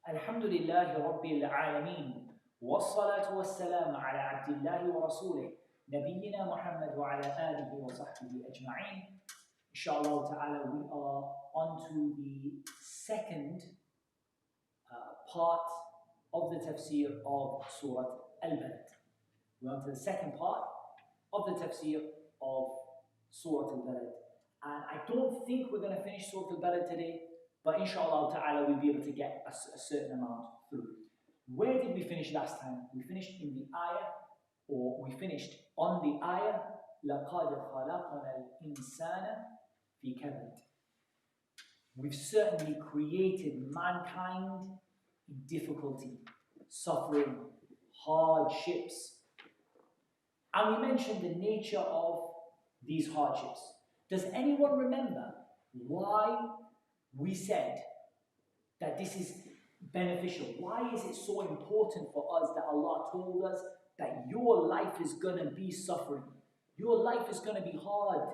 الحمد لله رب العالمين والصلاة والسلام على عبد الله ورسوله نبينا محمد وعلى آله وصحبه أجمعين. Inshallah ta'ala, we are on to the second part of the tafsir of Surah al-Balad. We're on to the second part of the tafsir of Surah al-Balad. And I don't think we're going to finish Surah al-Balad today, but inshallah ta'ala we'll be able to get a certain amount through. Where did we finish last time? We finished in the ayah, or we finished on the ayah, لَقَدْ خَلَقْنَا الْإِنسَانَ فِي كَبَدٍ. We've certainly created mankind in difficulty, suffering, hardships. And we mentioned the nature of these hardships. Does anyone remember why we said that this is beneficial? Why is it so important for us that Allah told us that your life is going to be suffering? Your life is going to be hard.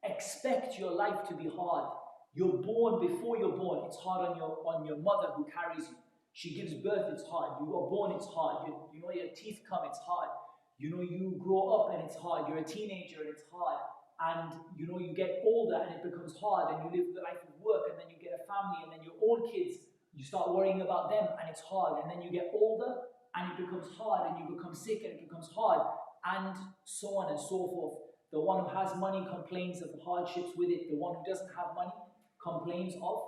Expect your life to be hard. You're born, before you're born, it's hard on your mother who carries you. She gives birth, it's hard. You are born, it's hard. You know, your teeth come, it's hard. You know, you grow up and it's hard. You're a teenager and it's hard. And you know, you get older and it becomes hard, and you live the life of work, and then you get a family, and then your own kids, you start worrying about them and it's hard. And then you get older and it becomes hard, and you become sick and it becomes hard, and so on and so forth. The one who has money complains of the hardships with it. The one who doesn't have money complains of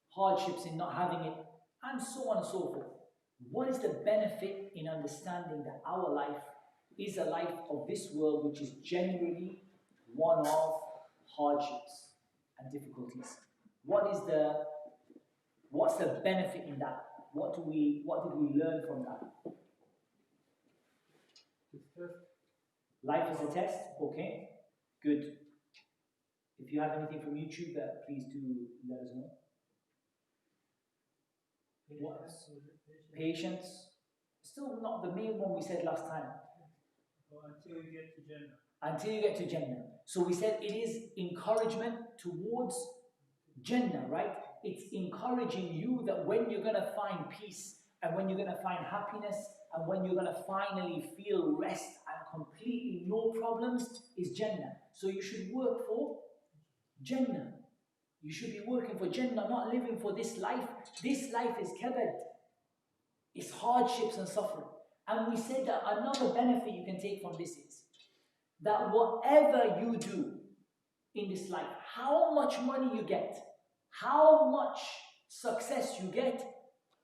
hardships in not having it, and so on and so forth. What is the benefit in understanding that our life is a life of this world, which is generally one of hardships and difficulties? What's the benefit in that? What did we learn from that? Life is a test. Okay, good. If you have anything from YouTube, please do let us know. What? Patience. Still not the main one we said last time. Until you get to Jannah. Until you get to Jannah. So we said it is encouragement towards Jannah, right? It's encouraging you that when you're going to find peace, and when you're going to find happiness, and when you're going to finally feel rest and completely no problems, is Jannah. So you should work for Jannah. You should be working for Jannah, not living for this life. This life is kabad. It's hardships and suffering. And we said that another benefit you can take from this is that whatever you do in this life, how much money you get, how much success you get,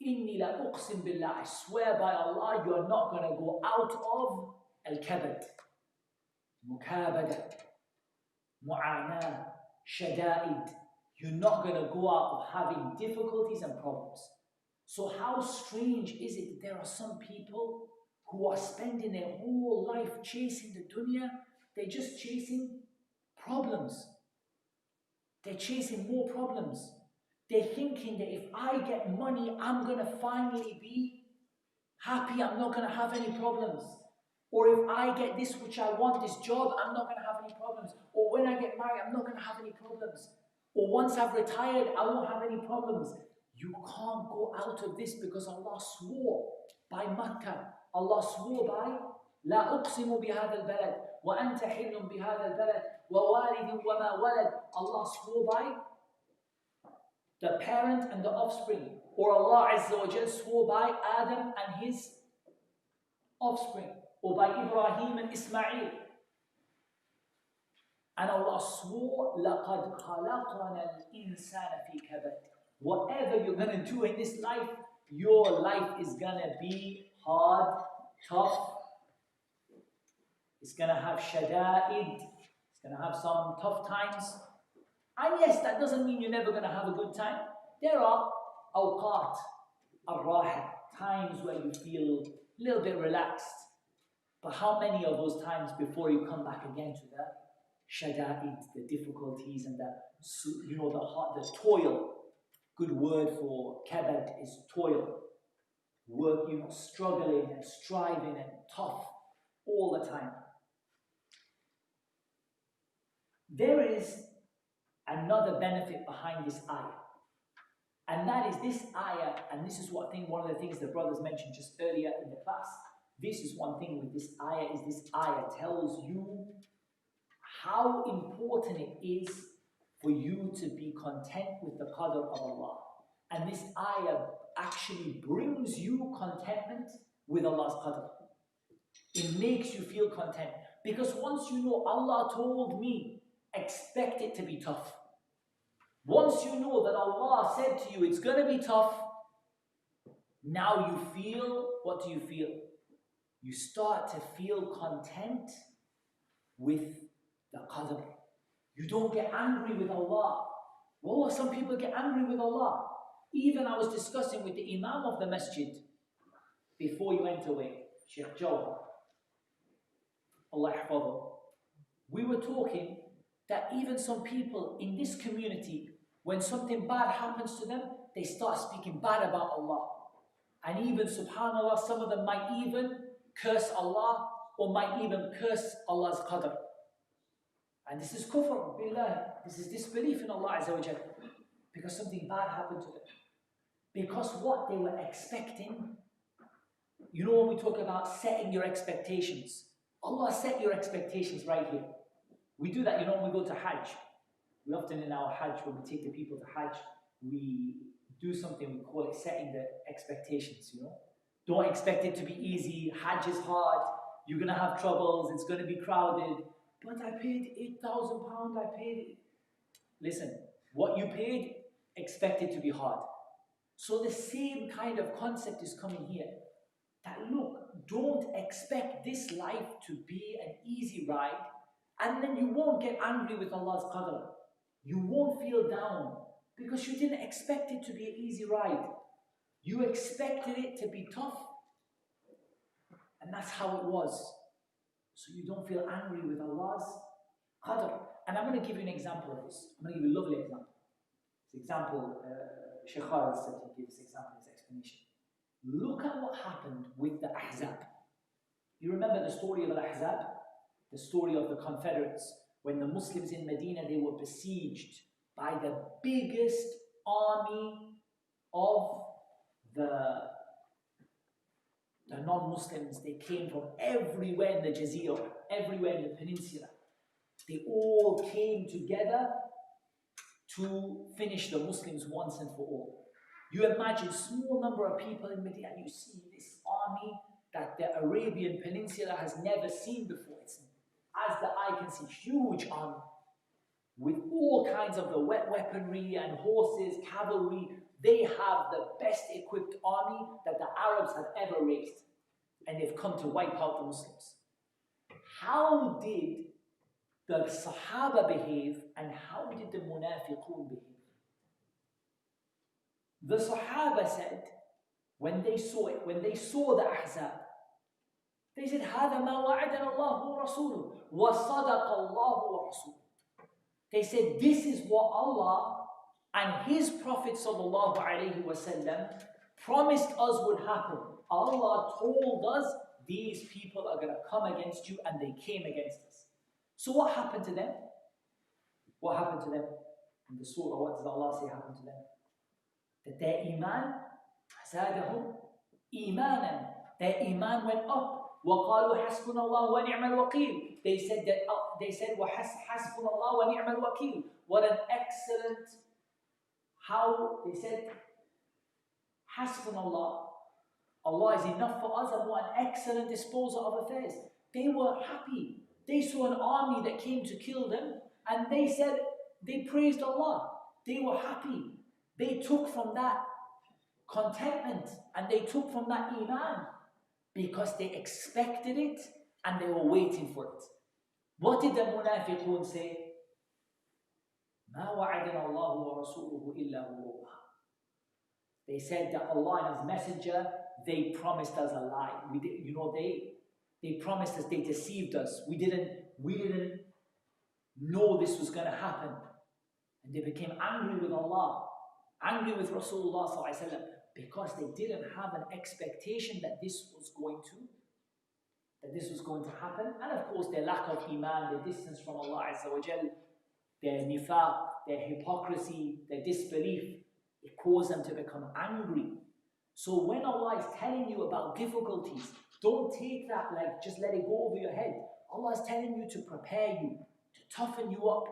inni la uqsim billah, I swear by Allah, you are not going to go out of al-kabad, mukabada, mu'ana, shada'id. You're not going to go out of having difficulties and problems. So how strange is it that there are some people who are spending their whole life chasing the dunya? They're just chasing problems. They're chasing more problems. They're thinking that if I get money, I'm going to finally be happy. I'm not going to have any problems. Or if I get this which I want, this job, I'm not going to have any problems. Or when I get married, I'm not going to have any problems. Or once I've retired, I won't have any problems. You can't go out of this because Allah swore by Makkah. Allah swore by لا أقسم بهذا البلد وأنت حل بهذا البلد ووالد وما ولد. Allah swore by the parent and the offspring. Or Allah Azza wa Jal swore by Adam and his offspring. Or by Ibrahim and Ismail. And Allah swore لَقَدْ خَلَقْنَا الْإِنسَانَ فِي كَبَدٍ. Whatever you're going to do in this life, your life is going to be hard, tough. It's going to have shada'id. It's going to have some tough times. And yes, that doesn't mean you're never going to have a good time. There are awqat, al-raha, times where you feel a little bit relaxed. But how many of those times before you come back again to the shada'id, the difficulties and the toil? Good word for kabad is toil. Work, struggling and striving and tough all the time. There is another benefit behind this ayah. And that is this ayah, and this is what I think one of the things the brothers mentioned just earlier in the class. This is one thing with this ayah, is this ayah tells you how important it is for you to be content with the qadr of Allah. And this ayah actually brings you contentment with Allah's qadr. It makes you feel content. Because once you know Allah told me, expect it to be tough. Once you know that Allah said to you, it's going to be tough, now you feel, what do you feel? You start to feel content with the qadr. You don't get angry with Allah. Wallah, some people get angry with Allah. Even I was discussing with the Imam of the Masjid before he went away, Sheikh Jawhar, Allah yahfadhu. We were talking that even some people in this community, when something bad happens to them, they start speaking bad about Allah. And even, subhanAllah, some of them might even curse Allah or might even curse Allah's qadr. And this is kufr, billah. This is disbelief in Allah Azza wa Jal. Because something bad happened to them. Because what they were expecting, you know when we talk about setting your expectations, Allah set your expectations right here. We do that, you know, when we go to Hajj. We often in our Hajj, when we take the people to Hajj, we do something, we call it setting the expectations, you know. Don't expect it to be easy. Hajj is hard. You're going to have troubles. It's going to be crowded. But I paid £8,000. I paid it. Listen, what you paid, expect it to be hard. So the same kind of concept is coming here. That look, don't expect this life to be an easy ride, and then you won't get angry with Allah's qadr. You won't feel down because you didn't expect it to be an easy ride. You expected it to be tough. And that's how it was. So you don't feel angry with Allah's qadr. And I'm going to give you an example of this. I'm going to give you a lovely example. This example, Shaykh Khalid said he gave this example, this explanation. Look at what happened with the Ahzab. You remember the story of al-Ahzab? The story of the Confederates. When the Muslims in Medina, they were besieged by the biggest army of the non-Muslims. They came from everywhere in the Jazeera, everywhere in the peninsula. They all came together to finish the Muslims once and for all. You imagine a small number of people in Medina, and you see this army that the Arabian Peninsula has never seen before. It's, as the eye can see, huge army with all kinds of the weaponry and horses, cavalry. They have the best equipped army that the Arabs have ever raised, and they've come to wipe out the Muslims. How did the Sahaba behave, and how did the Munafiqun behave? The Sahaba said, when they saw it, when they saw the Ahzab, they said, هَذَا مَا وَعَدَنَ اللَّهُ وَرَسُولُهُ وَصَدَقَ اللَّهُ وَرَسُولُهُ. They said, this is what Allah and His Prophet sallallahu alaihi wasallam promised us would happen. Allah told us, these people are going to come against you, and they came against us. So what happened to them? What happened to them? In the surah, what does Allah say happened to them? That their iman, زادهم imanan, their iman went up. وَقَالُوا حَسْبُنَ اللَّهُ وَنِعْمَ الْوَكِيلُ. They said حَسْبُنَ اللَّهُ وَنِعْمَ الْوَكِيلُ. What an excellent, how, they said, حَسْبُنَ اللَّهُ. Allah is enough for us, and what an excellent disposer of affairs. They were happy. They saw an army that came to kill them, and they said, they praised Allah. They were happy. They took from that contentment, and they took from that iman, because they expected it, and they were waiting for it. What did the Munafiqun say? مَا وَعَدَنَا اللَّهُ وَرَسُولُهُ إِلَّا غُرُورًا. They said that Allah and His Messenger, they promised us a lie. We did, you know, they promised us, they deceived us. We didn't know this was going to happen. And they became angry with Allah, angry with Rasulullah sallallahu alaihi wasallam, because they didn't have an expectation that this was going to happen. And of course, their lack of iman, their distance from Allah Azza wa Jal, their nifaq, their hypocrisy, their disbelief, It caused them to become angry. So when Allah is telling you about difficulties, don't take that like just let it go over your head. Allah is telling you to prepare you, to toughen you up,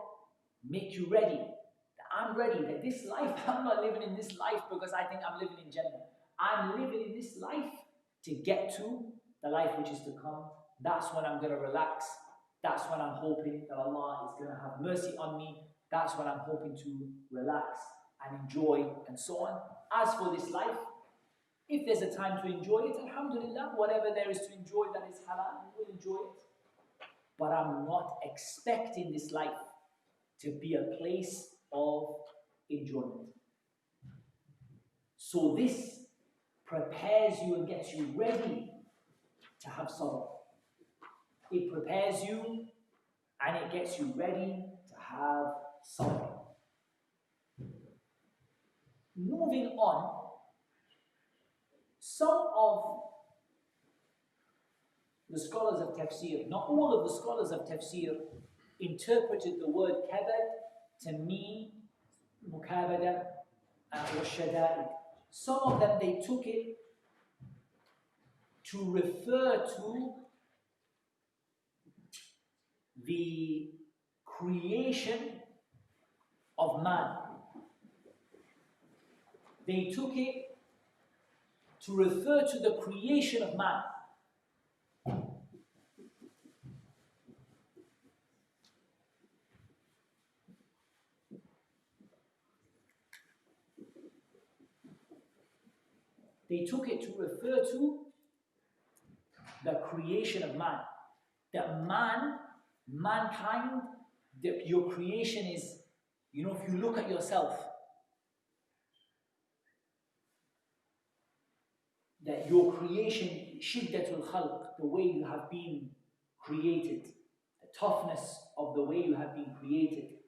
make you ready. That I'm ready, that this life, I'm not living in this life because I think I'm living in Jannah. I'm living in this life to get to the life which is to come. That's when I'm going to relax. That's when I'm hoping that Allah is going to have mercy on me. That's when I'm hoping to relax and enjoy and so on. As for this life, if there's a time to enjoy it, alhamdulillah, whatever there is to enjoy that is halal, we'll enjoy it. But I'm not expecting this life to be a place of enjoyment. So this prepares you and gets you ready to have sabr. It prepares you and it gets you ready to have sabr. Moving on, some of the scholars of Tafseer, not all of the scholars of Tafseer, interpreted the word kabad to mean mukabada wa shada'id. Some of them, they took it to refer to the creation of man. They took it to refer to the creation of man. They took it to refer to the creation of man. That mankind, your creation is, if you look at yourself, that your creation, shiddatul khalq, the way you have been created, the toughness of the way you have been created.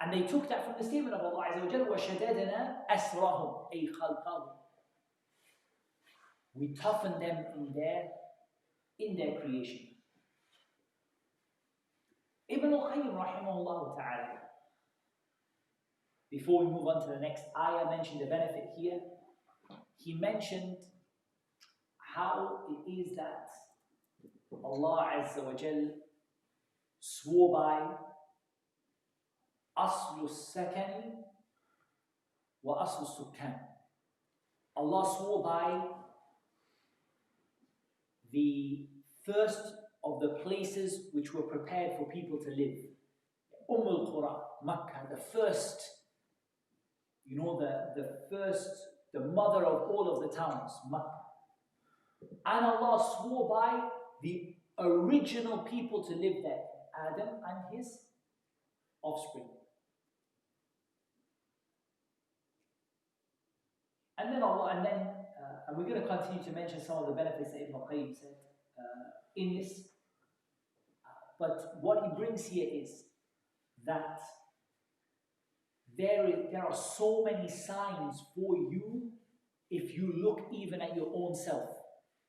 And they took that from the statement of Allah Azza wa Jalla, وَشَدَدْنَا أَسْرَهُمْ أَيْ خَلْقَهُمْ. We toughen them in their creation. Ibn al-Qayyim rahimahullah ta'ala, before we move on to the next ayah, mentioned the benefit here. He mentioned how it is that Allah Azza wa Jal swore by aslu sakani wa aslu sukkan. Allah swore by the first of the places which were prepared for people to live. al-Qura, Makkah, the first, the mother of all of the towns, Makkah. And Allah swore by the original people to live there, Adam and his offspring. And we're going to continue to mention some of the benefits that Ibn al-Qayyim said in this. But what he brings here is that there are so many signs for you if you look even at your own self.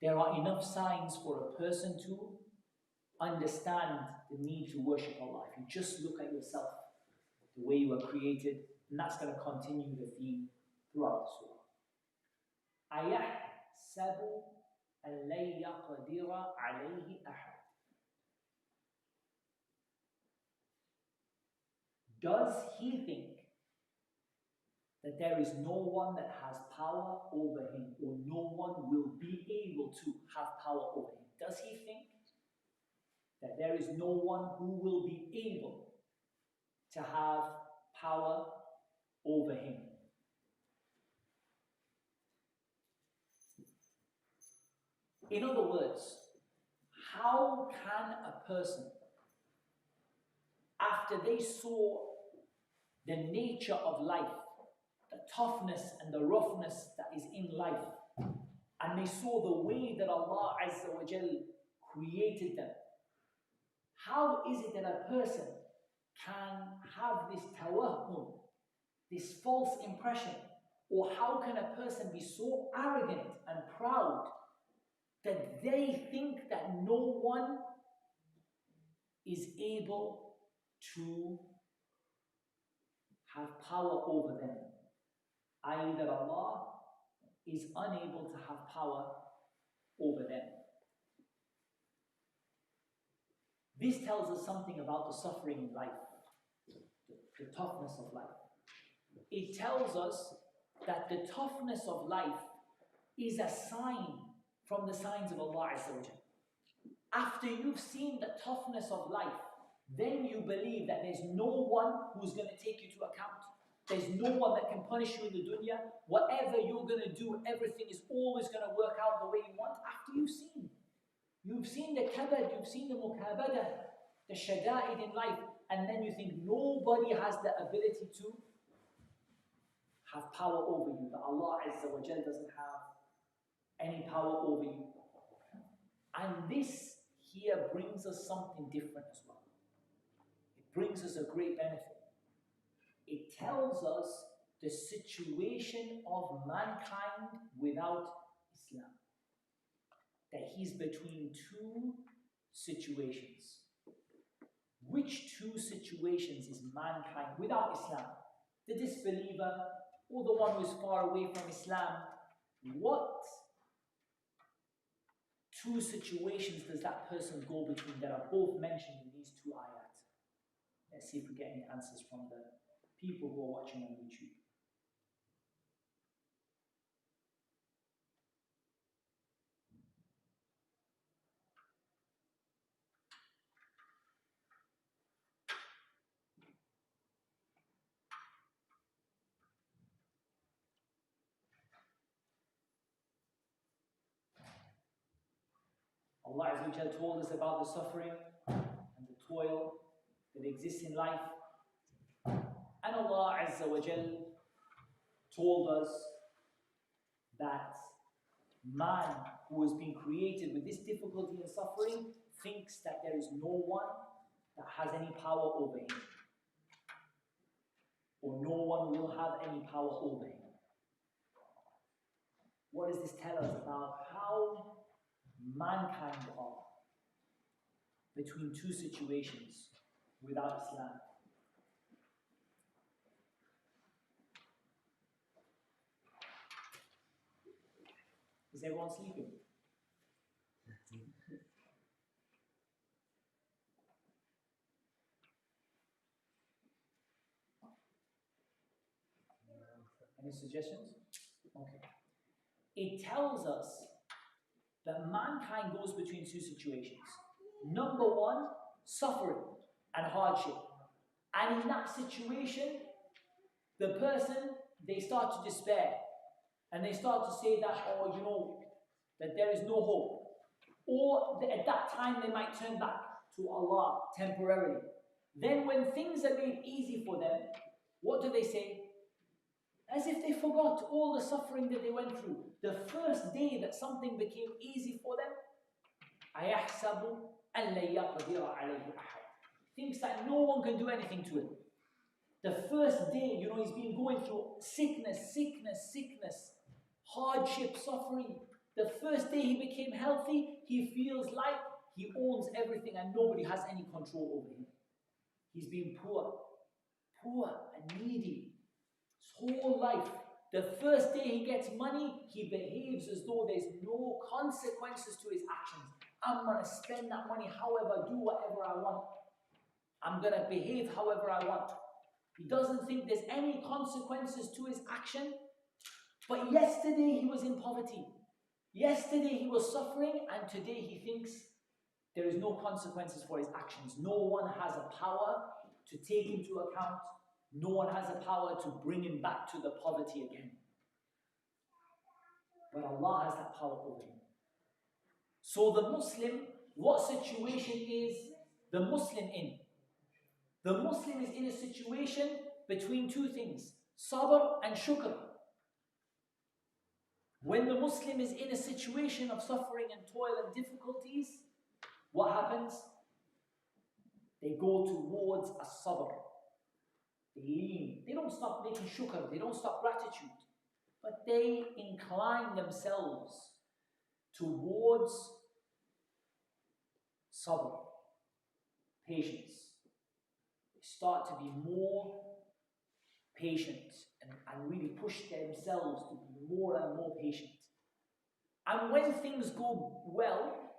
There are enough signs for a person to understand the need to worship Allah. If you just look at yourself, the way you were created, and that's going to continue the theme throughout the surah. أَيَحْسَبُ أَن لَن يَقْدِرَ عَلَيْهِ أَحَدٌ. Does he think that there is no one that has power over him, or no one will be able to have power over him? Does he think that there is no one who will be able to have power over him? In other words, how can a person, after they saw the nature of life, the toughness and the roughness that is in life, and they saw the way that Allah Azza wa Jal created them, how is it that a person can have this tawahhum, this false impression, or how can a person be so arrogant and proud that they think that no one is able to have power over them? i.e. that Allah is unable to have power over them. This tells us something about the suffering in life, the toughness of life. It tells us that the toughness of life is a sign from the signs of Allah Azza wa Jalla. After you've seen the toughness of life, then you believe that there's no one who's going to take you to account. There's no one that can punish you in the dunya. Whatever you're going to do, everything is always going to work out the way you want after you've seen. You've seen the kabad, you've seen the mukabadah, the shada'id in life, and then you think nobody has the ability to have power over you, that Allah Azza wa Jal doesn't have any power over you. And this here brings us something different as well. It brings us a great benefit. It tells us the situation of mankind without Islam. That he's between two situations. Which two situations is mankind without Islam? The disbeliever or the one who is far away from Islam? What two situations does that person go between that are both mentioned in these two ayat? Let's see if we get any answers from the people who are watching on YouTube. Allah Azza wa Jal told us about the suffering and the toil that exists in life. And Allah Azza wa Jal told us that man who has been created with this difficulty and suffering thinks that there is no one that has any power over him, or no one will have any power over him. What does this tell us about how mankind are between two situations without Islam? Is everyone sleeping? Any suggestions? Okay. It tells us that mankind goes between two situations. Number one, suffering and hardship. And in that situation, the person, they start to despair. And they start to say that, oh, you know, that there is no hope. Or at that time, they might turn back to Allah temporarily. Then when things are made easy for them, what do they say? As if they forgot all the suffering that they went through. The first day that something became easy for them, أَيَحْسَبُ أَنْ لَن يَقْدِرَ عَلَيْهِ أَحَدٌ. Thinks that no one can do anything to him. The first day, you know, he's been going through sickness, hardship, suffering. The first day he became healthy, he feels like he owns everything and nobody has any control over him. He's been poor and needy his whole life. The first day he gets money, he behaves as though there's no consequences to his actions. I'm going to spend that money however, do whatever I want. I'm going to behave however I want. He doesn't think there's any consequences to his action. But yesterday he was in poverty. Yesterday he was suffering, and today he thinks there is no consequences for his actions. No one has a power to take into account. No one has a power to bring him back to the poverty again. But Allah has that power over him. So the Muslim, what situation is the Muslim in? The Muslim is in a situation between two things, sabr and shukr. When the Muslim is in a situation of suffering and toil and difficulties, what happens? They go towards a sabr. They lean. They don't stop making shukr. They don't stop gratitude. But they incline themselves towards sabr, patience. They start to be more patient and really push themselves to be more and more patient. And when things go well,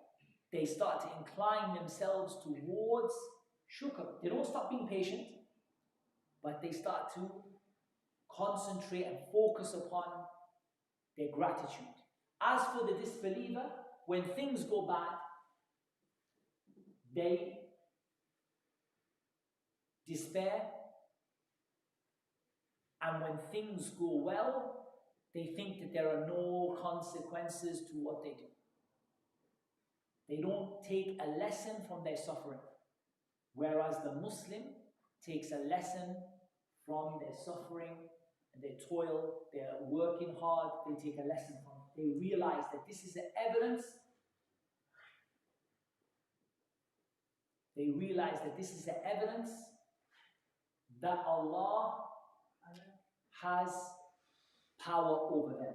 they start to incline themselves towards shukr. They don't stop being patient, but they start to concentrate and focus upon their gratitude. As for the disbeliever, when things go bad, they despair, and when things go well, they think that there are no consequences to what they do. They don't take a lesson from their suffering, whereas the Muslim takes a lesson from their suffering and their toil, their working hard. They take a lesson from it. They realize that this is the evidence. They realize that this is the evidence that Allah has power over them.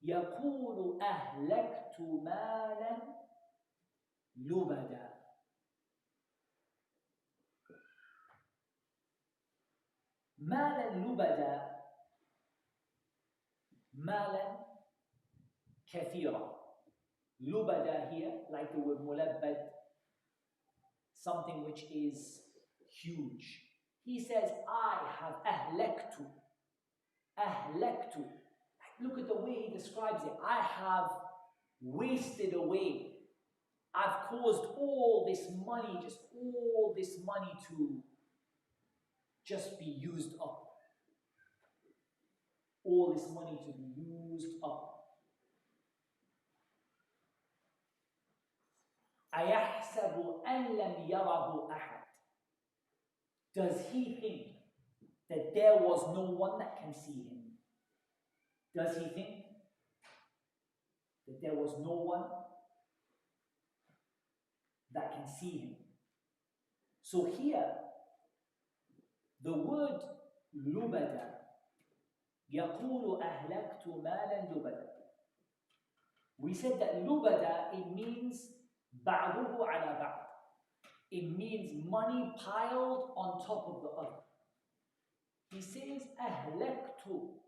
يقول أهلكت مالا لبدا. مالا لبدا, مالا كثيرا. لبدا here, like the word ملبد, something which is huge. He says, I have أهلكت. أهلكت. Look at the way he describes it. I have wasted away. I've caused all this money to just be used up. All this money to be used up. أَيَحْسَبُ أَنْ لَمْ يَرَهُ أَحَدٌ. Does he think that there was no one that can see him? Does he think that there was no one that can see him? So here, the word lubada, يقول أهلكت مالا لبدا. We said that lubada, it means بعضه على بعض. It means money piled on top of the other. He says أهلكت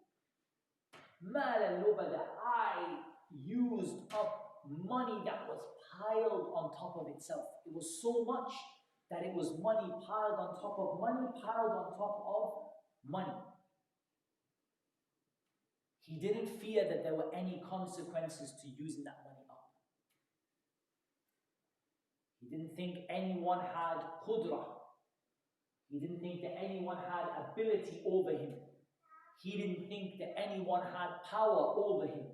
مالا لبدا. I used up money that was piled on top of itself. It was so much that it was money piled on top of money, piled on top of money. He didn't fear that there were any consequences to using that money up. He didn't think anyone had qudra. He didn't think that anyone had ability over him. He didn't think that anyone had power over him.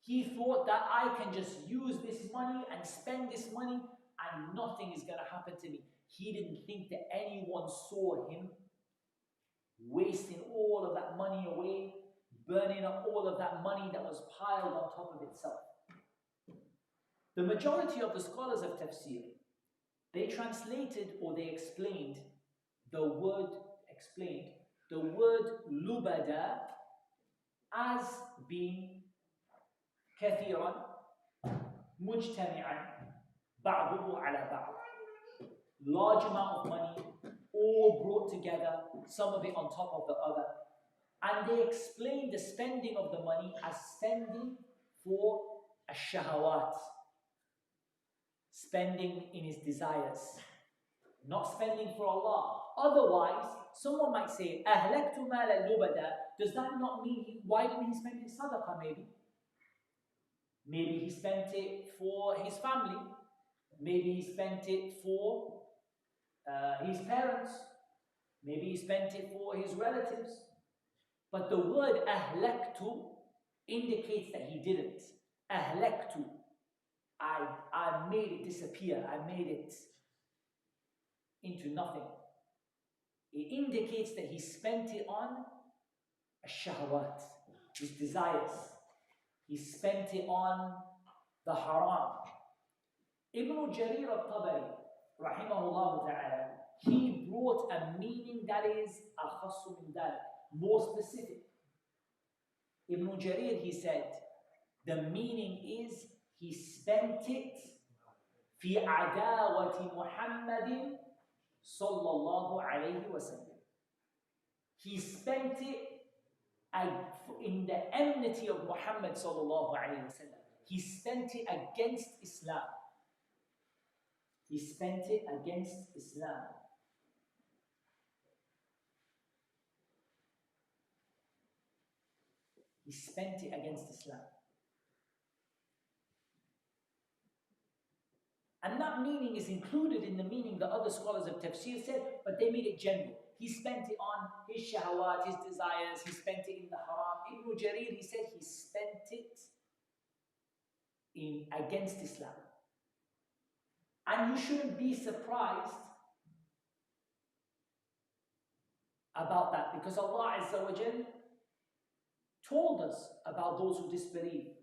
He thought that I can just use this money and spend this money and nothing is going to happen to me. He didn't think that anyone saw him wasting all of that money away, burning up all of that money that was piled on top of itself. The majority of the scholars of Tafseer, they translated or they explained the word lubada as being كثيرا مجتمعا بعضه على بعض. Large amount of money, all brought together, some of it on top of the other. And they explained the spending of the money as spending for ash-shahawat, spending in his desires, not spending for Allah. Otherwise, someone might say, أهلكت مالا لبدا. Does that not mean, why didn't he spend it sadaqah maybe? Maybe he spent it for his family. Maybe he spent it for his parents. Maybe he spent it for his relatives. But the word ahlaktu indicates that he didn't. Ahlaktu. I made it disappear. I made it into nothing. It indicates that he spent it on ash-shahawat, his desires. He spent it on the haram. Ibn Jarir al-Tabari, rahimahullah ta'ala, he brought a meaning that is akhassu min dhalik, more specific. Ibn Jarir, he said, the meaning is he spent it في عداوة محمد صلى الله عليه وسلم. He spent it in the enmity of Muhammad sallallahu alayhi wasallam. He spent it against Islam. He spent it against Islam. He spent it against Islam. And that meaning is included in the meaning that other scholars of Tafseer said, but they made it general. He spent it on his shahawat, his desires, he spent it in the haram. Ibn Jarir, he said he spent it against Islam. And you shouldn't be surprised about that, because Allah Azza wa Jal told us about those who disbelieve.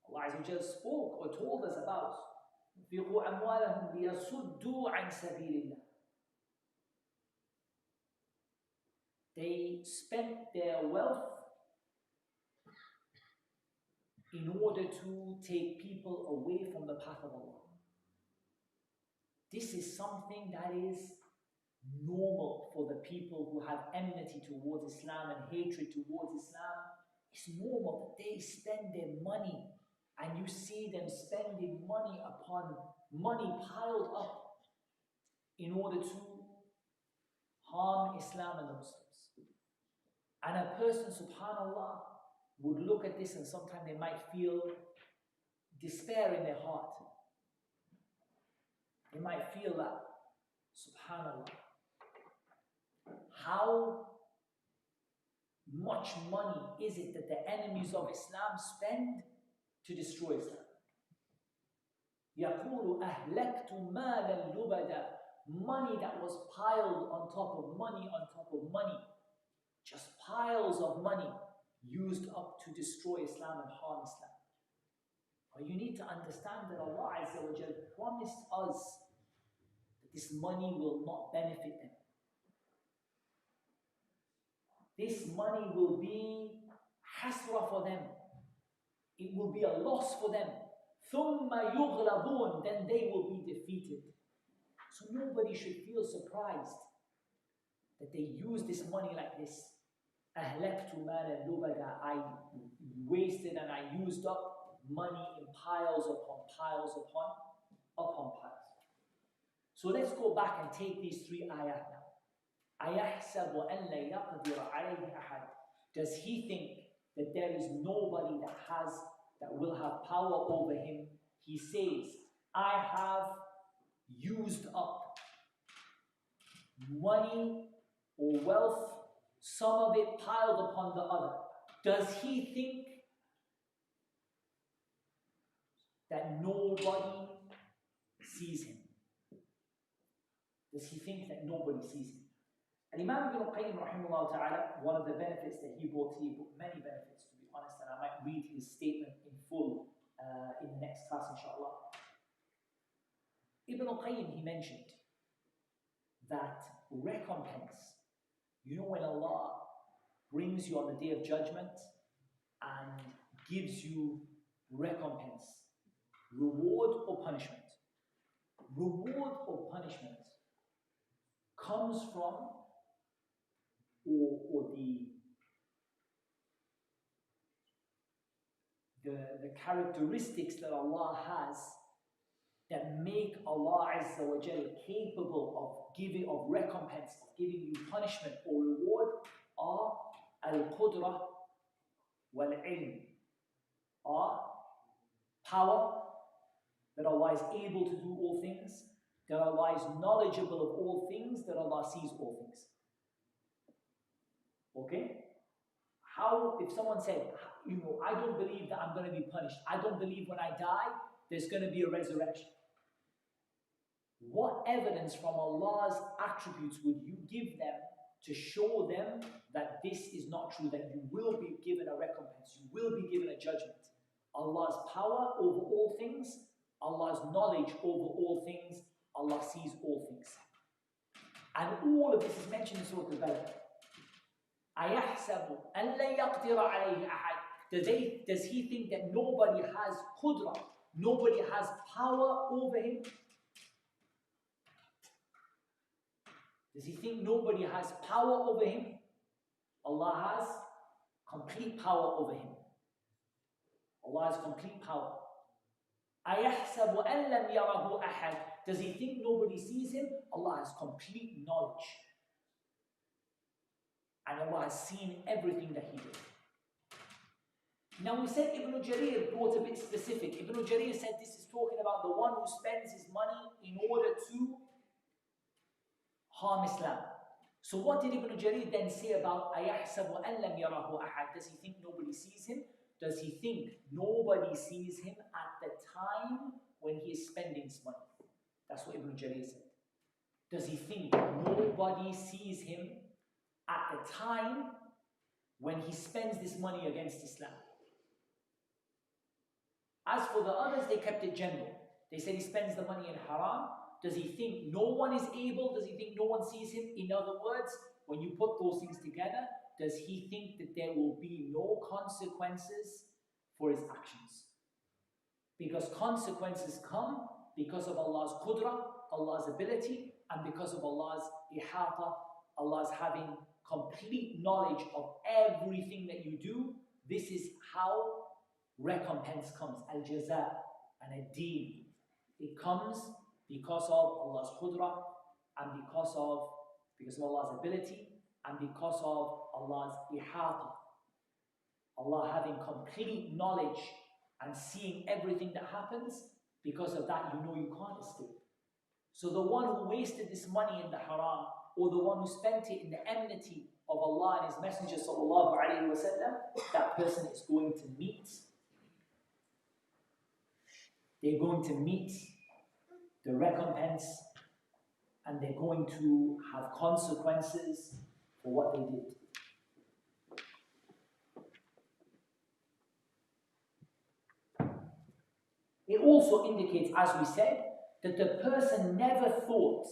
Allah Azza wa Jal spoke or told us about يُنْفِقُوا أَمْوَالَهُمْ لِيَصُدُّوا عَنْ سَبِيلِ اللَّهِ. They spent their wealth in order to take people away from the path of Allah. This is something that is normal for the people who have enmity towards Islam and hatred towards Islam. It's normal that they spend their money, and you see them spending money upon money piled up in order to harm Islam and the Muslims. And a person, subhanAllah, would look at this and sometimes they might feel despair in their heart. They might feel that, subhanAllah, how much money is it that the enemies of Islam spend to destroy Islam? يَقُولُ أَهْلَكْتُ مَالًا لُبَدًا. Money that was piled on top of money on top of money. Just piles of money used up to destroy Islam and harm Islam. But you need to understand that Allah Azza wa Jal promised us that this money will not benefit them. This money will be hasra for them. It will be a loss for them. ثُمَّ يُغْلَبُونَ. Then they will be defeated. So nobody should feel surprised that they use this money like this. أَهْلَكْتُ مَالًا لُبَدًا. I wasted and I used up money in piles upon piles upon piles. So let's go back and take these three ayat now. أَيَحْسَبُ أَنْ لَا يَقْدِرَ عَلَيْهِ أَحَدٌ. Does he think that there is nobody that will have power over him? He says, I have used up money or wealth, some of it piled upon the other. Does he think that nobody sees him? Does he think that nobody sees him? And Imam Ibn Qayyim rahimahullah ta'ala, one of the benefits that he brought, many benefits to be honest, and I might read his statement in full in the next class inshallah. Ibn Qayyim, he mentioned that recompense, you know, when Allah brings you on the day of judgment and gives you recompense, reward or punishment. Reward or punishment comes from or the characteristics that Allah has that make Allah Azza wa Jal capable of recompense, of giving you punishment or reward are al-Qudra wal-Ilm, are power, that Allah is able to do all things, that Allah is knowledgeable of all things, that Allah sees all things. Okay? How, if someone said, you know, I don't believe that I'm going to be punished, I don't believe when I die, there's going to be a resurrection. What evidence from Allah's attributes would you give them to show them that this is not true, that you will be given a recompense, you will be given a judgment? Allah's power over all things, Allah's knowledge over all things, Allah sees all things. And all of this is mentioned in Surah al-Balad. أَيَحْسَبُ أَنْ لَا يَقْدِرَ عَلَيْهِ أَحَدٌ. Does he think that nobody has qudra, nobody has power over him? Does he think nobody has power over him? Allah has complete power over him. Allah has complete power. أَيَحْسَبُ أَن لَّمْ يَرَهُ أَحَدٌ. Does he think nobody sees him? Allah has complete knowledge. And Allah has seen everything that he did. Now we said Ibn Jarir brought a bit specific. Ibn Jarir said this is talking about the one who spends his money in order to harm Islam. So what did Ibn Jarir then say about أَيَحْسَبُ أَن لَّمْ يَرَهُ أَحَدٌ? Does he think nobody sees him? Does he think nobody sees him at the time when he is spending his money? That's what Ibn Jarir said. Does he think nobody sees him at the time when he spends this money against Islam? As for the others, they kept it general. They said he spends the money in haram. Does he think no one is able? Does he think no one sees him? In other words, when you put those things together, does he think that there will be no consequences for his actions? Because consequences come because of Allah's qudra, Allah's ability, and because of Allah's ihata, Allah's having complete knowledge of everything that you do. This is how recompense comes, al-jaza and ad-deen. It comes because of Allah's qudra and because of Allah's ability and because of Allah's ihata. Allah having complete knowledge and seeing everything that happens. Because of that, you know you can't escape. So the one who wasted this money in the haram, or the one who spent it in the enmity of Allah and His Messenger sallallahu alaihi wasallam, that person is going to meet. They're going to meet the recompense, and they're going to have consequences for what they did. It also indicates, as we said, that the person never thought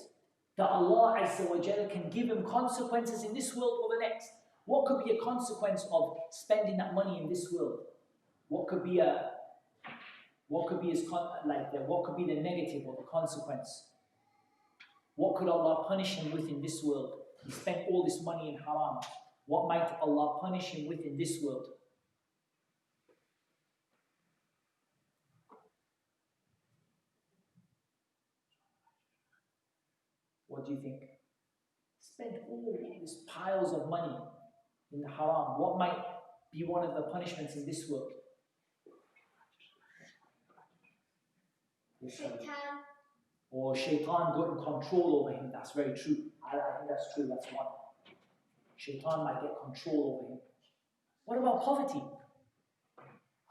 that Allah Azza wa Jalla can give him consequences in this world or the next. What could be a consequence of spending that money in this world? What could be the negative or the consequence? What could Allah punish him with in this world? He spent all this money in haram. What might Allah punish him with in this world? What do you think? Spend all these piles of money in the haram. What might be one of the punishments in this world? Shaitan. Or shaitan got control over him. That's very true. I think that's true. That's one. Shaitan might get control over him. What about poverty?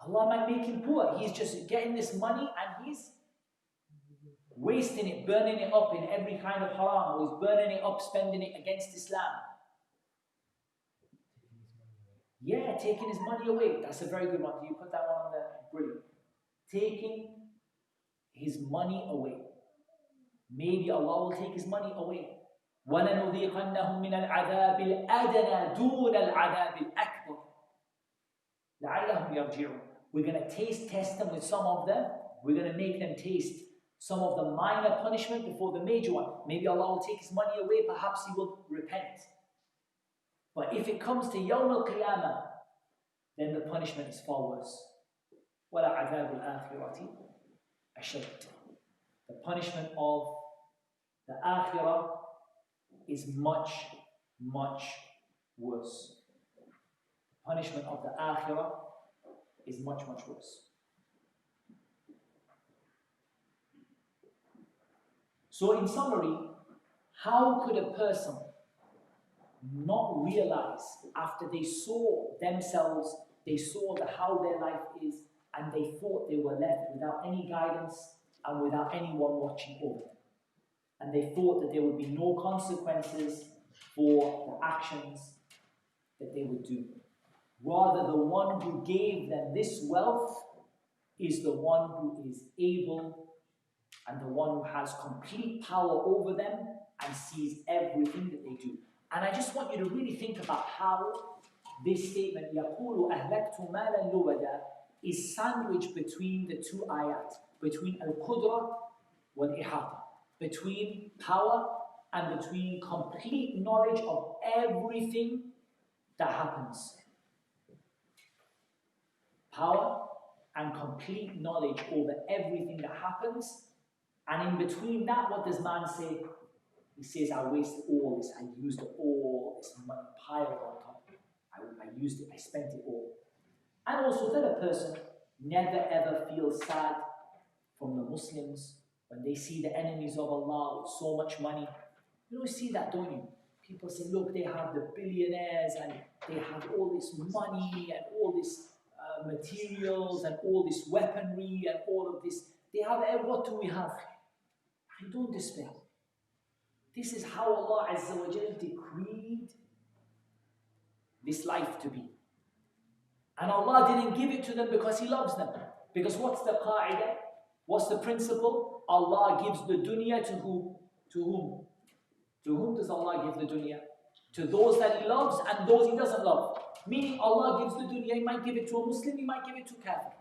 Allah might make him poor. He's just getting this money and he's wasting it, burning it up in every kind of haram, or he's burning it up, spending it against Islam. Yeah, taking his money away. That's a very good one. You put that one on there. Brilliant. Taking his money away. Maybe Allah will take his money away. وَلَنُذِيقَنَّهُم مِّنَ الْعَذَابِ الْأَدْنَى دُونَ الْعَذَابِ الْأَكْبَرِ لَعَلَّهُمْ يَرْجِعُونَ. We're going to test them with some of them. We're going to make them taste some of the minor punishment before the major one. Maybe Allah will take his money away, perhaps he will repent. But if it comes to Yawm al-Qiyamah, then the punishment is far worse. وَلَعَذَابُ الْآخِرَةِ أَشَدُّ. The punishment of the Akhirah is much, much worse. The punishment of the Akhirah is much, much worse. So in summary, how could a person not realize after they saw themselves, they saw how their life is, and they thought they were left without any guidance and without anyone watching over them. And they thought that there would be no consequences for the actions that they would do. Rather, the one who gave them this wealth is the one who is able and the one who has complete power over them and sees everything that they do. And I just want you to really think about how this statement, يَقُولُ أَهْلَكْتُ مَالًا لُبَدًا, is sandwiched between the two ayat. between al-Qudra wal-Ihata, between power and between complete knowledge of everything that happens. Power and complete knowledge over everything that happens. And in between that, what does man say? He says, I wasted all this, I used all this money piled on top. I used it, I spent it all. And also that a person never ever feels sad from the Muslims when they see the enemies of Allah with so much money. You know, you see that, don't you? People say, look, they have the billionaires and they have all this money and all this materials and all this weaponry and all of this. They have, what do we have? I don't despair. This is how Allah Azza wa Jal decreed this life to be. And Allah didn't give it to them because He loves them. Because what's the qa'idah? What's the principle? Allah gives the dunya to whom? To whom? To whom does Allah give the dunya? To those that He loves and those He doesn't love. Meaning Allah gives the dunya, He might give it to a Muslim, He might give it to kafir.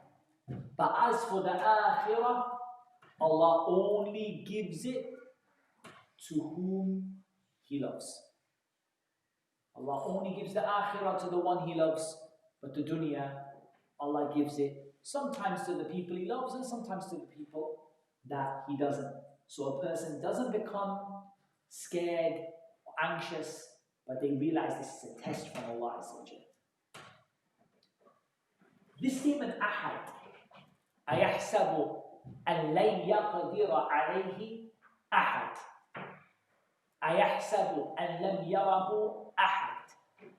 But as for the akhirah, Allah only gives it to whom He loves. Allah only gives the akhirah to the one He loves, but the dunya, Allah gives it sometimes to the people He loves and sometimes to the people that He doesn't. So a person doesn't become scared or anxious, but they realize this is a test from Allah Azza wa Jalla. This statement, أحد أيحسب أن لن يقدر عليه أحد أيحسب أن لم يره أحد.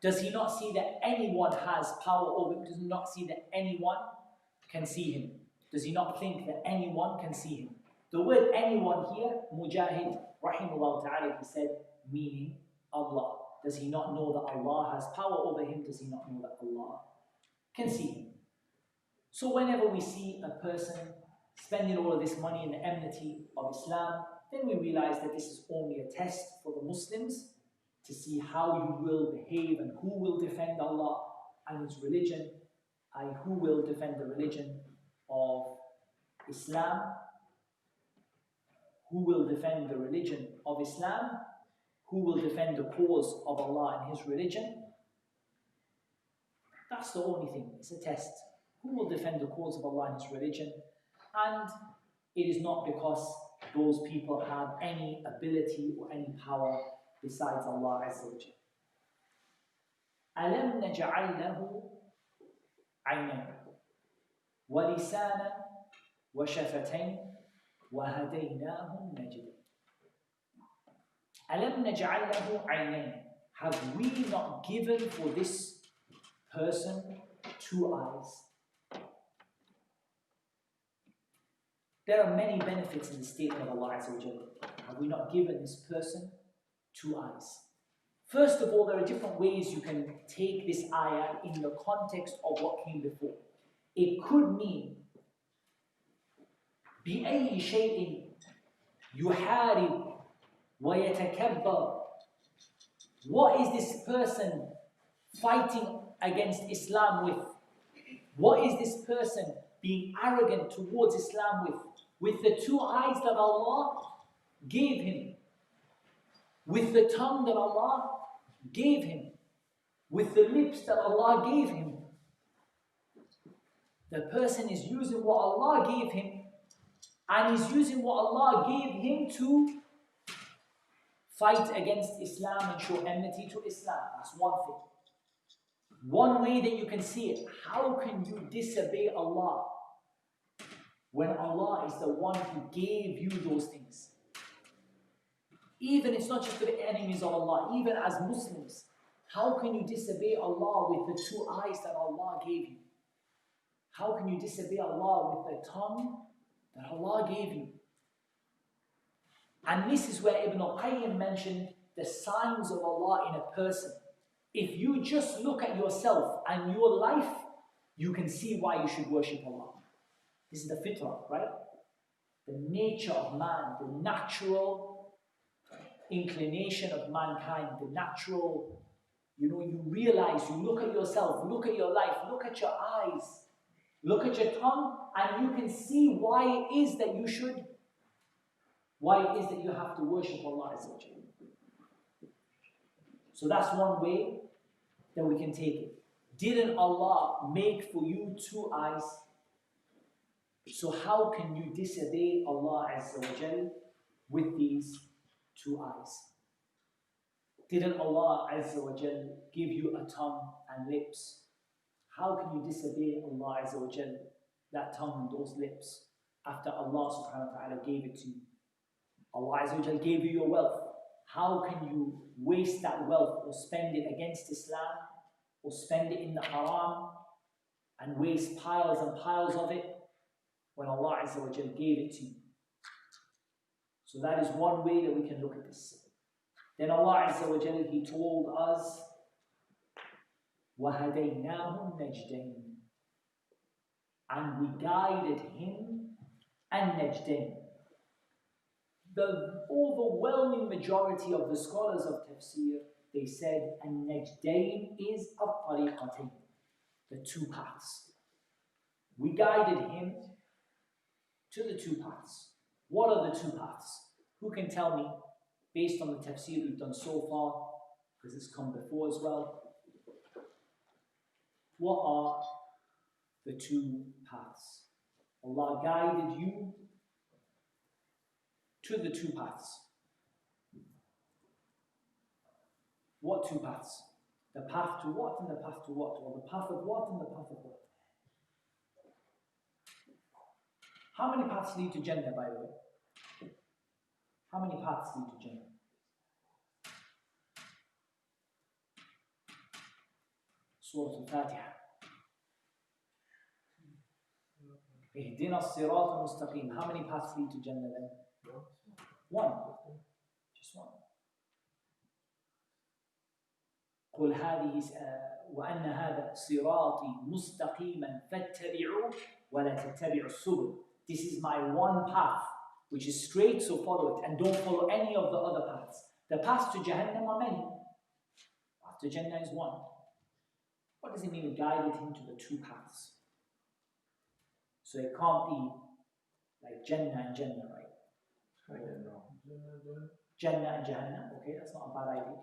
Does he not see that anyone has power over him? Does he not see that anyone can see him? Does he not think that anyone can see him? The word anyone here, Mujahid, rahimahullah ta'ala, he said, meaning Allah. Does he not know that Allah has power over him? Does he not know that Allah can see him? So whenever we see a person spending all of this money in the enmity of Islam, then we realize that this is only a test for the Muslims to see how you will behave and who will defend Allah and His religion, and who will defend the religion of Islam, who will defend the religion of Islam, who will defend the cause of Allah and His religion. That's the only thing, it's a test. Who will defend the cause of Allah and His religion? And it is not because those people have any ability or any power besides Allah Azza wa Jalla. أَلَمْ نَجْعَلْ لَهُ عَيْنَيْنِ وَلِسَانًا وَشَفَتَيْنِ وَهَدَيْنَاهُ النَّجْدَيْنِ. أَلَمْ نَجْعَلْ لَهُ عَيْنَيْنِ. Have we not given for this person two eyes? There are many benefits in the statement of Allah Azza wa Jalla. Have we not given this person two eyes? First of all, there are different ways you can take this ayah in the context of what came before. It could mean بأي شيء يحارب ويتكبر. What is this person fighting against Islam with? What is this person being arrogant towards Islam with? With the two eyes that Allah gave him, with the tongue that Allah gave him, with the lips that Allah gave him. The person is using what Allah gave him, and he's using what Allah gave him to fight against Islam and show enmity to Islam. That's one thing. One way that you can see it. How can you disobey Allah when Allah is the one who gave you those things? Even, it's not just the enemies of Allah, even as Muslims, how can you disobey Allah with the two eyes that Allah gave you? How can you disobey Allah with the tongue that Allah gave you? And this is where Ibn al-Qayyim mentioned the signs of Allah in a person. If you just look at yourself and your life, you can see why you should worship Allah. This is the fitrah, right? The nature of man, the natural inclination of mankind, the natural, you realize, you look at yourself, look at your life, look at your eyes. Look at your tongue and you can see why it is that you should, why it is that you have to worship Allah Azza wa Jalla. So that's one way that we can take it. Didn't Allah make for you two eyes? So how can you disobey Allah Azza wa Jalla with these two eyes? Didn't Allah Azza wa Jalla give you a tongue and lips? How can you disobey Allah Azza wa Jalla, that tongue and those lips, after Allah subhanahu wa ta'ala gave it to you? Allah Azza wa Jalla gave you your wealth. How can you waste that wealth or spend it against Islam or spend it in the haram and waste piles and piles of it when Allah Azza wa Jalla gave it to you? So that is one way that we can look at this. Then Allah Azza wa Jalla, He told us, وَهَدَيْنَاهُ النَّجْدَيْنِ, and we guided him an-najdain. The overwhelming majority of the scholars of Tafseer, they said an-najdain is al-tariqatain, the two paths. We guided him to the two paths. What are the two paths? Who can tell me, based on the Tafseer we've done so far, because it's come before as well, what are the two paths? Allah guided you to the two paths. What two paths? The path to what and the path to what? Or the path of what and the path of what? How many paths lead to Jannah, by the way? How many paths lead to Jannah? Surah al-Fatiha. Ihdina as-sirat al-mustaqim. How many paths lead to Jannah then? One. Just one. قل هذه وأن هذا صراطي مستقيما فاتبعوه ولا تتبعوا السبل. This is my one path, which is straight, so follow it, and don't follow any of the other paths. The paths to Jahannam are many. Path to Jannah is one. What does it mean we guided him to the two paths? So it can't be like Jannah and Jannah, right? Jannah and Jahannam, okay, that's not a bad idea.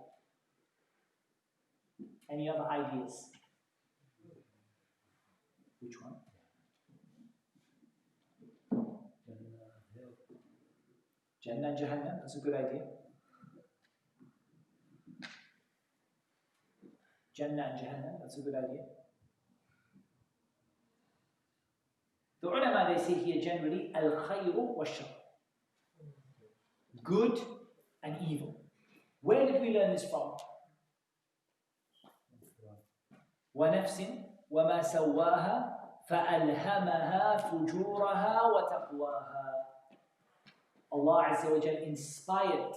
Any other ideas? Which one? Jannah and Jahannam, that's a good idea. Jannah and Jahannam, that's a good idea. The ulama, they say here generally, al-khayru wa-shar, good and evil. Where did we learn this from? وَنَفْسٍ وَمَا سَوَّاهَا فَأَلْهَمَهَا فُجُورَهَا وَتَقْوَاهَا. Allah Azza wa Jal inspired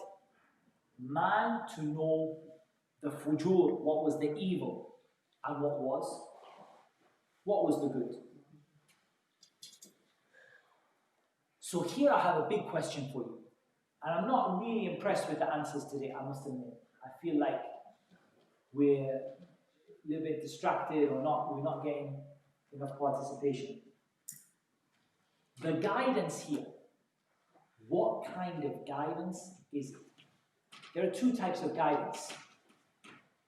man to know the fujur, what was the evil, and what was the good. So here I have a big question for you. And I'm not really impressed with the answers today, I must admit. I feel like we're a little bit distracted or we're not getting enough participation. The guidance here, what kind of guidance is it? There are two types of guidance.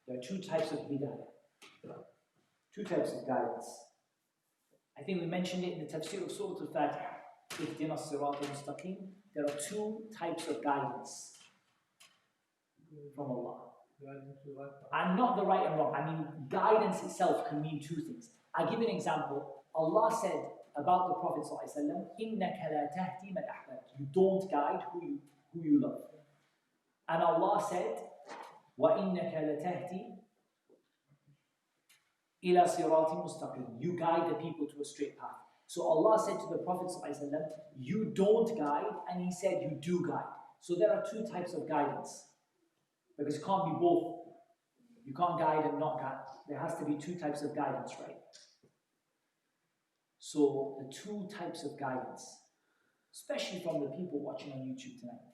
There are two types of hidayah. Two types of guidance. I think we mentioned it in the Tafseer of Surah al-Fatiha. Ihdina as-sirat al-mustaqim. There are two types of guidance from Allah. And not the right and wrong. I mean, guidance itself can mean two things. I'll give you an example. Allah said about the Prophet ﷺ, إِنَّكَ لَا تَهْدِي مَنْ أَحْبَبْتَ. You don't guide who you love. And Allah said, وَإِنَّكَ لَتَهْدِي إِلَى صِرَاطٍ مُسْتَقِيمٍ. You guide the people to a straight path. So Allah said to the Prophet ﷺ, you don't guide, and He said you do guide. So there are two types of guidance. Because it can't be both. You can't guide and not guide. There has to be two types of guidance, right? So the two types of guidance, especially from the people watching on YouTube tonight,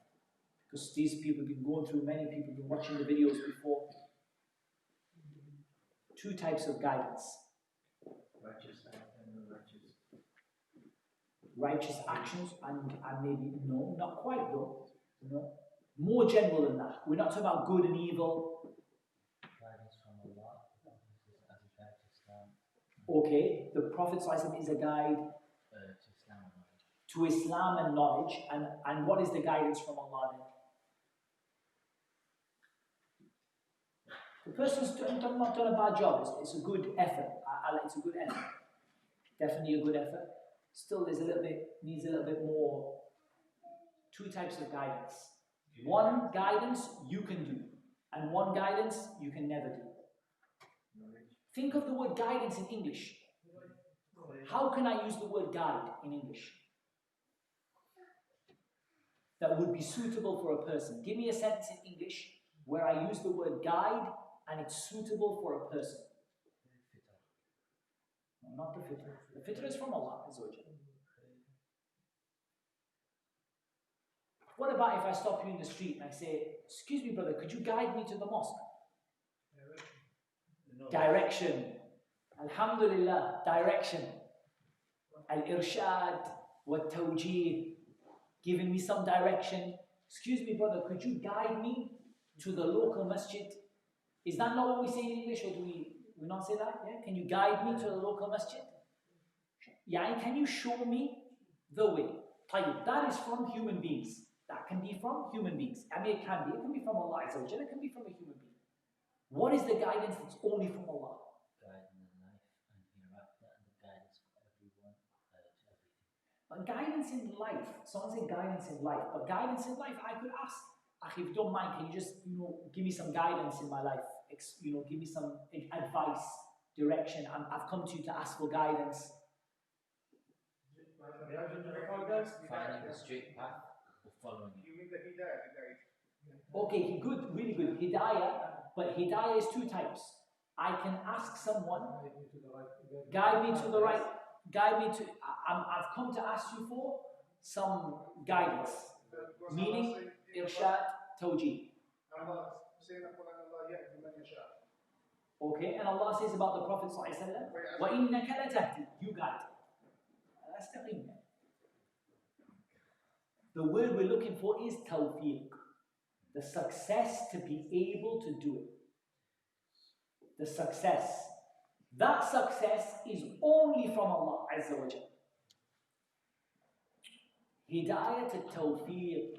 because these people have been going through, many people have been watching the videos before. Two types of guidance. Righteous and unrighteous. righteous actions, and maybe, no, not quite though. More general than that. We're not talking about good and evil. Guidance from Allah as a guide to Islam. Okay, the Prophet ﷺ is a guide to Islam and knowledge. And what is the guidance from Allah then? The person's not done a bad job. It's a good effort. It's a good effort. Definitely a good effort. Still, needs a little bit more. Two types of guidance. One guidance you can do, and one guidance you can never do. Think of the word guidance in English. How can I use the word guide in English that would be suitable for a person? Give me a sentence in English where I use the word guide and it's suitable for a person. No, not the fitr. The fitr is from Allah. What about if I stop you in the street and I say, excuse me brother, could you guide me to the mosque? Direction. Alhamdulillah, direction. Al-irshad wa tawjeeh, giving me some direction. Excuse me brother, could you guide me to the local masjid? Is that not what we say in English, or do we not say that? Yeah? Can you guide me to the local masjid? Yeah, can you show me the way? That is from human beings. That can be from human beings. I mean, it can be from Allah Azza wa Jalla, it can be from a human being. What is the guidance that's only from Allah? Guidance in life and hereafter, and the guidance for everyone to everything. But guidance in life, someone said guidance in life, but guidance in life, I could ask, if you don't mind, can you just, give me some guidance in my life? Give me some advice, direction. I've come to you to ask for guidance. Finding the straight path or following it. You mean the hidayah? Okay, good, really good. Hidayah, but hidayah is two types. I can ask someone, guide me to the right, I've come to ask you for some guidance, meaning irshad, tawjeeh. Okay, and Allah says about the Prophet ﷺ, وَإِنَّكَ لَتَهْدِي, you guide. That's the thing. The word we're looking for is tawfiq. The success to be able to do it. The success. That success is only from Allah Azza wa Jalla. Hidayah to tawfiq.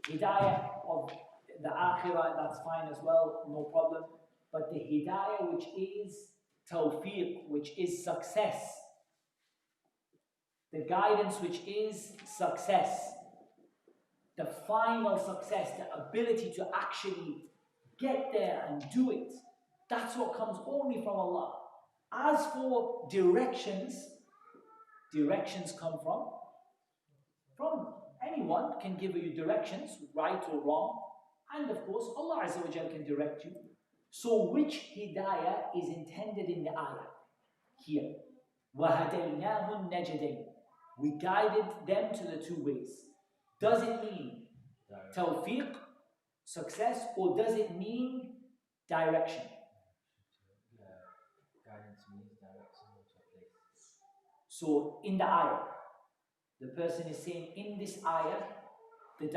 Hidayah of the akhirah, that's fine as well, no problem. But the hidayah which is tawfiq, which is success. The guidance which is success. The final success, the ability to actually get there and do it. That's what comes only from Allah. As for directions come from anyone can give you directions, right or wrong, and of course Allah Azza wa Jalla can direct you. So which hidayah is intended in the ayah? Here. وَهَدَيْنَاهُ النَّجْدَيْنِ. We guided them to the two ways. Does it mean tawfiq, success, or does it mean direction? Guidance means direction to a place. So in the ayah, the person is saying in this ayah, in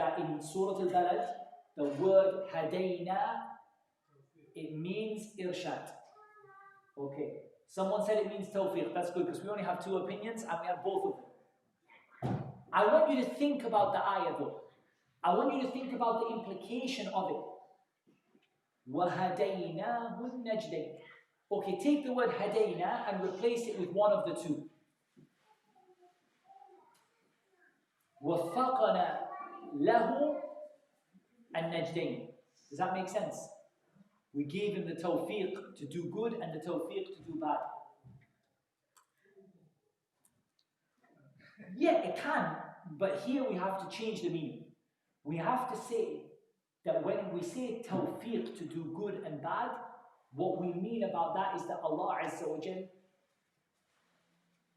Surah al-Balad, the word hadayna, it means irshad. Okay. Someone said it means tawfiq. That's good because we only have two opinions and we have both of them. I want you to think about the ayah though. I want you to think about the implication of it. وَهَدَيْنَاهُ النَّجْدَيْنِ. Okay, take the word hadayna and replace it with one of the two. وَفَقَنَا لَهُ النَّجْدَيْنِ. Does that make sense? We gave him the tawfiq to do good and the tawfiq to do bad. Yeah, it can, but here we have to change the meaning. We have to say that when we say tawfiq to do good and bad, what we mean about that is that Allah Azza wa Jal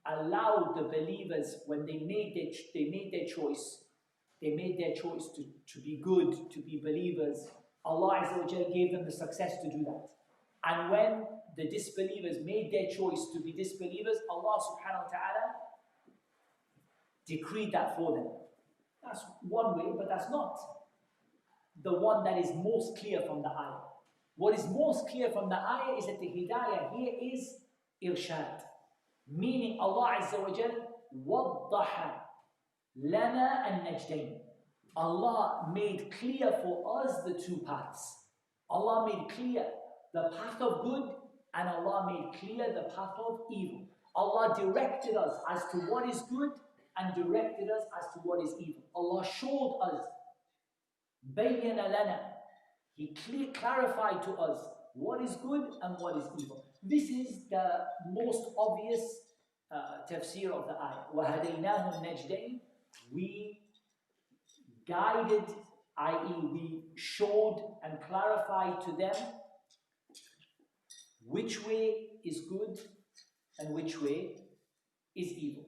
allowed the believers, when they made their choice to be good, to be believers, Allah Azza wa Jal gave them the success to do that. And when the disbelievers made their choice to be disbelievers, Allah subhanahu wa ta'ala decreed that for them. That's one way, but that's not the one that is most clear from the ayah. What is most clear from the ayah is that the hidayah here is irshad, meaning Allah Azza wa Jal وَضَّحَ لَنَا النَّجْدَيْنِ. Allah made clear for us the two paths. Allah made clear the path of good, and Allah made clear the path of evil. Allah directed us as to what is good and directed us as to what is evil. Allah showed us, بَيَّنَ لَنَا. He clarified to us what is good and what is evil. This is the most obvious tafsir of the ayah. وَهَدَيْنَاهُ النَّجْدَيْنِ. We guided, i.e. we showed and clarified to them which way is good and which way is evil.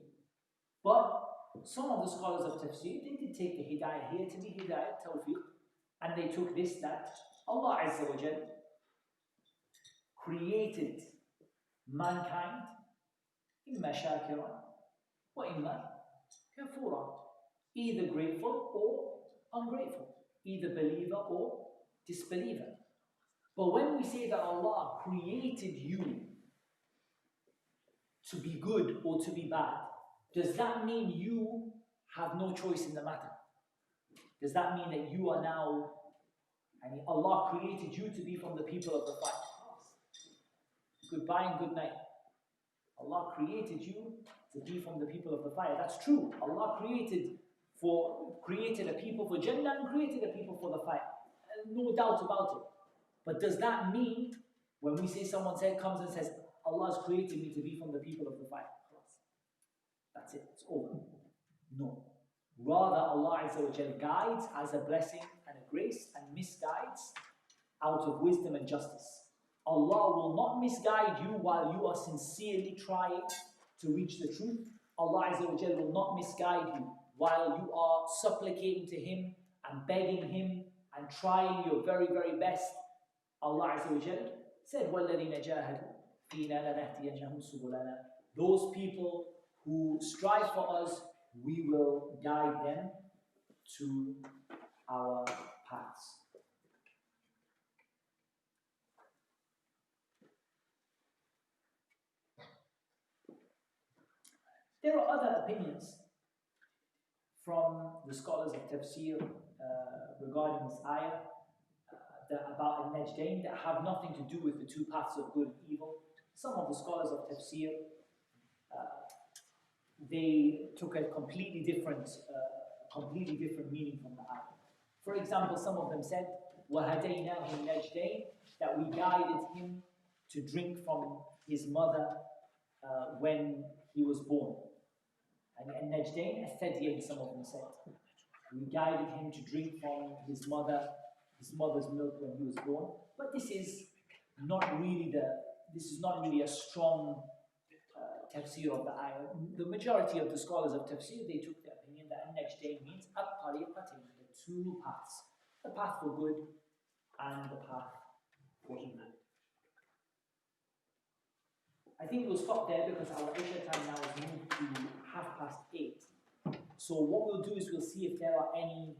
But some of the scholars of tafsir, they did take the hidayah here to be hidayah, tawfiq, and they took this, that Allah Azza wa Jal created mankind imma shakiran wa imma kafura, either grateful or ungrateful, either believer or disbeliever. But when we say that Allah created you to be good or to be bad, does that mean you have no choice in the matter? Does that mean that you are now, and Allah created you to be from the people of the fire? Goodbye and good night. Allah created you to be from the people of the fire. That's true. Allah created a people for Jannah and created a people for the fire. No doubt about it. But does that mean when we say someone comes and says, Allah has created me to be from the people of the fire? That's it. It's over. No. Rather, Allah Azza wa Jal guides as a blessing and a grace and misguides out of wisdom and justice. Allah will not misguide you while you are sincerely trying to reach the truth. Allah Azza wa Jal will not misguide you while you are supplicating to Him and begging Him and trying your very, very best. Allah Azza wa Jal said, وَالَّذِينَ جَاهَدُوا فِينَا لَنَهْدِيَنَّهُمْ سُبُلَنَا. Those people who strive for us, we will guide them to our paths. There are other opinions from the scholars of tafsir regarding this ayah about al-Najdain that have nothing to do with the two paths of good and evil. Some of the scholars of tafsir, they took a completely different meaning from the ayah. For example, some of them said, وَهَدَيْنَاهُ النَّجْدَيْنِ, that we guided him to drink from his mother when he was born. And Najdain, al-Thadyain, some of them said. We guided him to drink from his mother's milk when he was born. But this is not really a strong tafsir of the ayah. The majority of the scholars of tafsir, they took the opinion that Najdain means at-tariqatain, the two paths. The path for good and the path for evil. I think we'll stop there because our Isha time now is moved to 8:30. So what we'll do is we'll see if there are any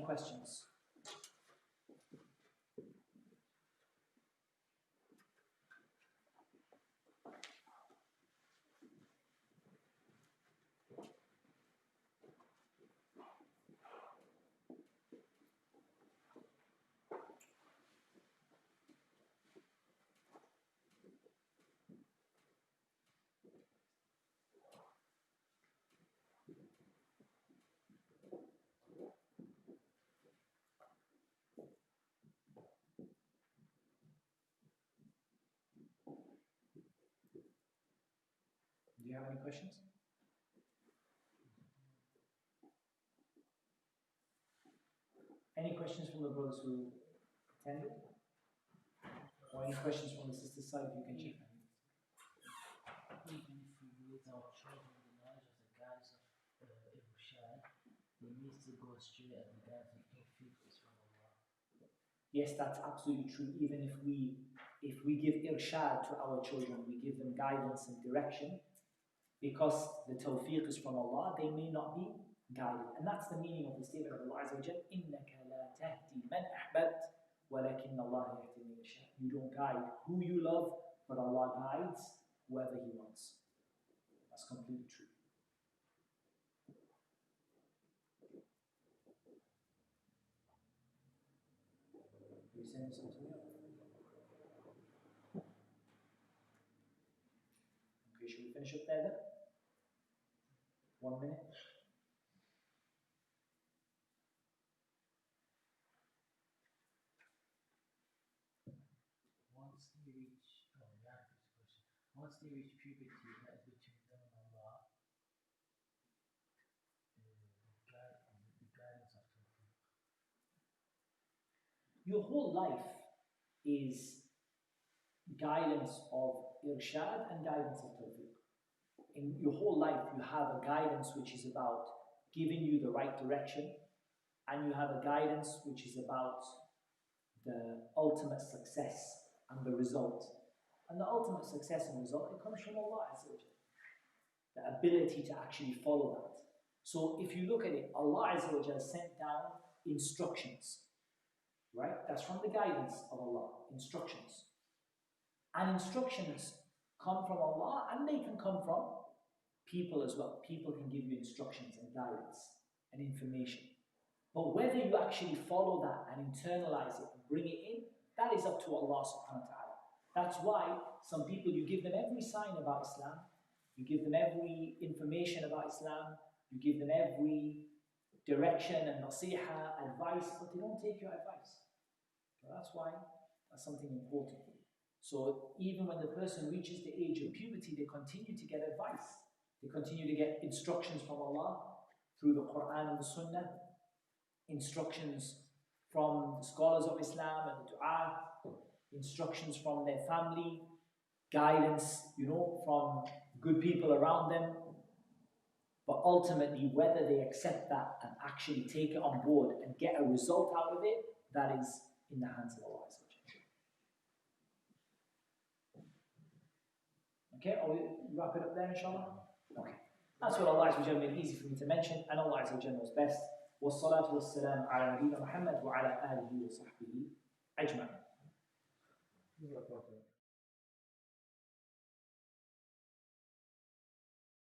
questions. Do you have any questions? Any questions from the brothers who attended? Or any questions from the sister's side? You can check. Even if we lead our children in the knowledge of the guidance of Irshad, they need to go astray at the guidance of Tawfiq from Allah. Yes, that's absolutely true. Even if we give irshad to our children, we give them guidance and direction. because the tawfiq is from Allah, they may not be guided. And that's the meaning of the statement of Allah Azza wa Jal, إِنَّكَ لَا تَهْدِي مَنْ أَحْبَبْتَ وَلَكِنَّ اللَّهَ يَهْدِي مَن يَشَاءُ. You don't guide who you love, but Allah guides whoever He wants. That's completely true. Are you saying something else? Okay, should we finish up there then? 1 minute. Once they reach, once they reach puberty, that is between them and Allah, the guidance of Tawfiq. Your whole life is guidance of irshad and guidance of tawfiq. In your whole life, you have a guidance which is about giving you the right direction, and you have a guidance which is about the ultimate success and the result. And the ultimate success and result, it comes from Allah Azza wa Jal. The ability to actually follow that. So if you look at it, Allah Azza wa Jal sent down instructions, right? That's from the guidance of Allah, instructions. And instructions come from Allah, and they can come from people as well. People can give you instructions and guidance and information. But whether you actually follow that and internalize it and bring it in, that is up to Allah subhanahu wa ta'ala. That's why some people, you give them every sign about Islam, you give them every information about Islam, you give them every direction and nasiha, advice, but they don't take your advice. So that's why that's something important. So even when the person reaches the age of puberty, they continue to get advice. They continue to get instructions from Allah through the Qur'an and the Sunnah, instructions from the scholars of Islam and the dua, instructions from their family, guidance, from good people around them. But ultimately, whether they accept that and actually take it on board and get a result out of it, that is in the hands of Allah. Okay, I'll wrap it up there, inshallah. Okay. That's what Allah Azza wa Jalla made easy for me to mention, and Allah Azza wa Jalla knows best. وَالصَّلَاةُ وَالسَّلَامُ عَلَى نَبِيِّنَا مُحَمَّدٍ وَعَلَى آلِهِ وَصَحْبِهِ أَجْمَعِينَ.